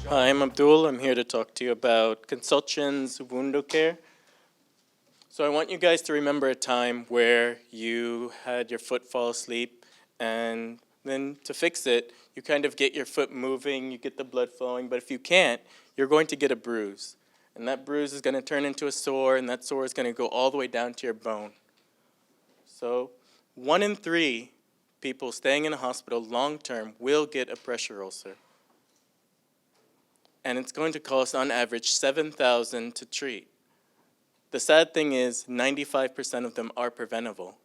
Hi, I'm Abdul. I'm here to talk to you about ConsultGen's Wound Care. So I want you guys to remember a time where you had your foot fall asleep, and then to fix it, you kind of get your foot moving, you get the blood flowing, but if you can't, you're going to get a bruise. And that bruise is going to turn into a sore, and that sore is going to go all the way down to your bone. So 1 in 3 people staying in a hospital long term will get a pressure ulcer. And it's going to cost on average $7,000 to treat. The sad thing is 95% of them are preventable.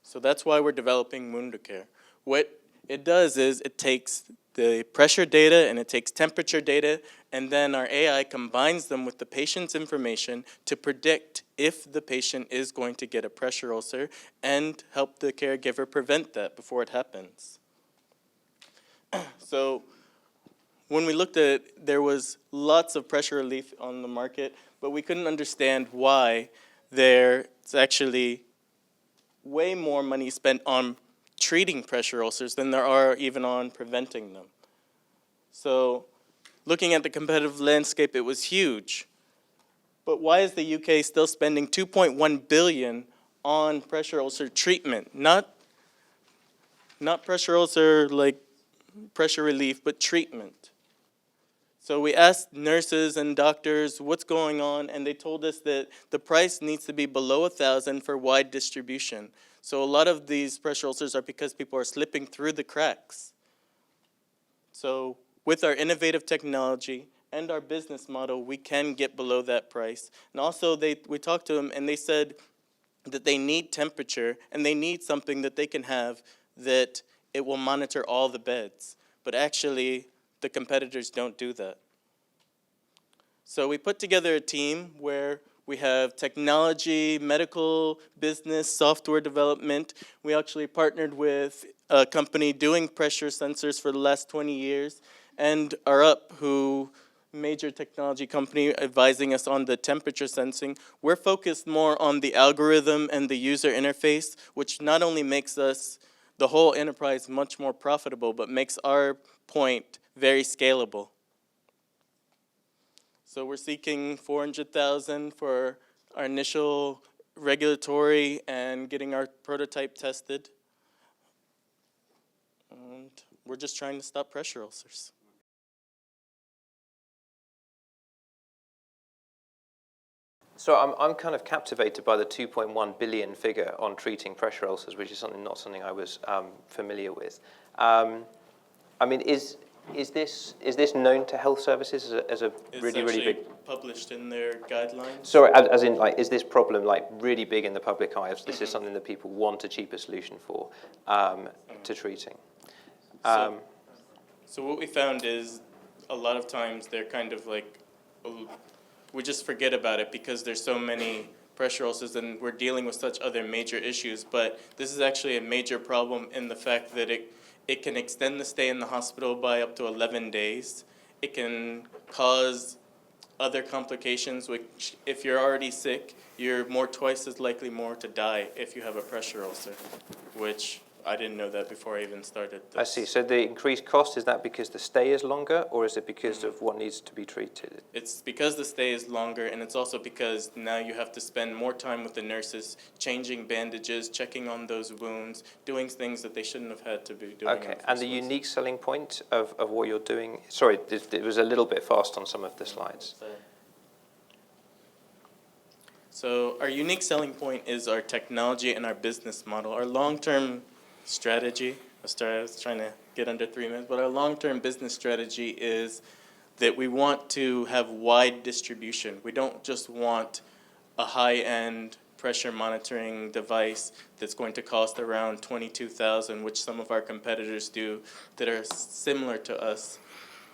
So that's why we're developing Wound Care. What it does is it takes the pressure data and it takes temperature data, and then our AI combines them with the patient's information to predict if the patient is going to get a pressure ulcer and help the caregiver prevent that before it happens. So when we looked at it, there was lots of pressure relief on the market, but we couldn't understand why there's actually way more money spent on treating pressure ulcers than there are even on preventing them. So looking at the competitive landscape, it was huge. But why is the UK still spending $2.1 billion on pressure ulcer treatment? Not pressure ulcer like pressure relief, but treatment. So we asked nurses and doctors what's going on, and they told us that the price needs to be below $1,000 for wide distribution. So a lot of these pressure ulcers are because people are slipping through the cracks. So with our innovative technology and our business model, we can get below that price. And also we talked to them, and they said that they need temperature, and they need something that they can have that it will monitor all the beds. But actually, the competitors don't do that. So we put together a team where we have technology, medical, business, software development. We actually partnered with a company doing pressure sensors for the last 20 years, and are up, who major technology company advising us on the temperature sensing. We're focused more on the algorithm and the user interface, which not only makes us, the whole enterprise, much more profitable, but makes our point very scalable. So we're seeking $400,000 for our initial regulatory and getting our prototype tested. And we're just trying to stop pressure ulcers. So I'm kind of captivated by the 2.1 billion figure on treating pressure ulcers, which is not something I was familiar with. I mean, is this known to health services as a really big? Published in their guidelines. Sorry, as in, like, is this problem like really big in the public eye? This is something that people want a cheaper solution for to treating. So what we found is a lot of times they're kind of like, we just forget about it because there's so many pressure ulcers and we're dealing with such other major issues. But this is actually a major problem in the fact that it can extend the stay in the hospital by up to 11 days. It can cause other complications, which if you're already sick, you're twice as likely to die if you have a pressure ulcer, which I didn't know that before I even started this. I see. So the increased cost, is that because the stay is longer, or is it because of what needs to be treated? It's because the stay is longer, and it's also because now you have to spend more time with the nurses, changing bandages, checking on those wounds, doing things that they shouldn't have had to be doing. Okay, and the unique selling point of what you're doing, sorry, it was a little bit fast on some of the slides. So our unique selling point is our technology and our business model. Our long-term strategy, I was trying to get under 3 minutes, but our long-term business strategy is that we want to have wide distribution. We don't just want a high-end pressure monitoring device that's going to cost around $22,000, which some of our competitors do that are similar to us.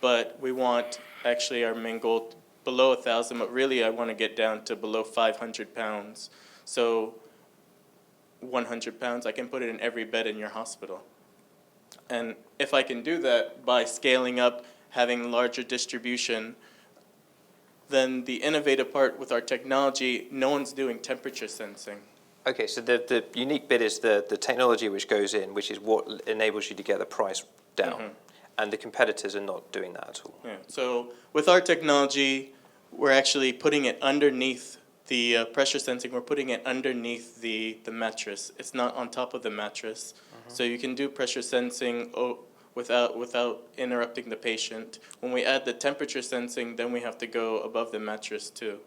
But we want, actually our main goal, below 1,000, but really I want to get down to below 500 pounds. So 100 pounds, I can put it in every bed in your hospital. And if I can do that by scaling up, having larger distribution, then the innovative part with our technology, no one's doing temperature sensing. Okay, so the unique bit is the technology which goes in, which is what enables you to get the price down. and the competitors are not doing that at all. Yeah. So with our technology, we're actually putting it underneath the pressure sensing. We're putting it underneath the mattress. It's not on top of the mattress. So you can do pressure sensing without interrupting the patient. When we add the temperature sensing, then we have to go above the mattress too.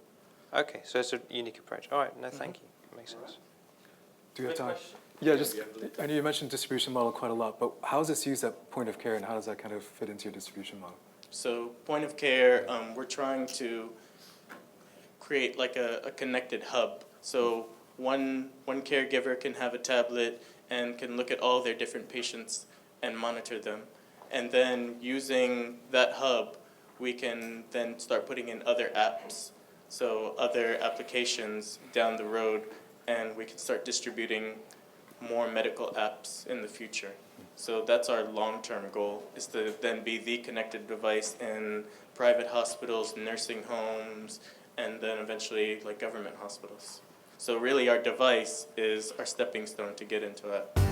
Okay, so it's a unique approach. All right, no, thank you. Makes sense. Do you have time? Yeah, just, I know you mentioned distribution model quite a lot, but how is this used at point of care and how does that kind of fit into your distribution model? So point of care, we're trying to create like a connected hub. So one caregiver can have a tablet and can look at all their different patients and monitor them. And then using that hub, we can then start putting in other apps, so other applications down the road, and we can start distributing more medical apps in the future. So that's our long-term goal, is to then be the connected device in private hospitals, nursing homes, and then eventually like government hospitals. So really our device is our stepping stone to get into that.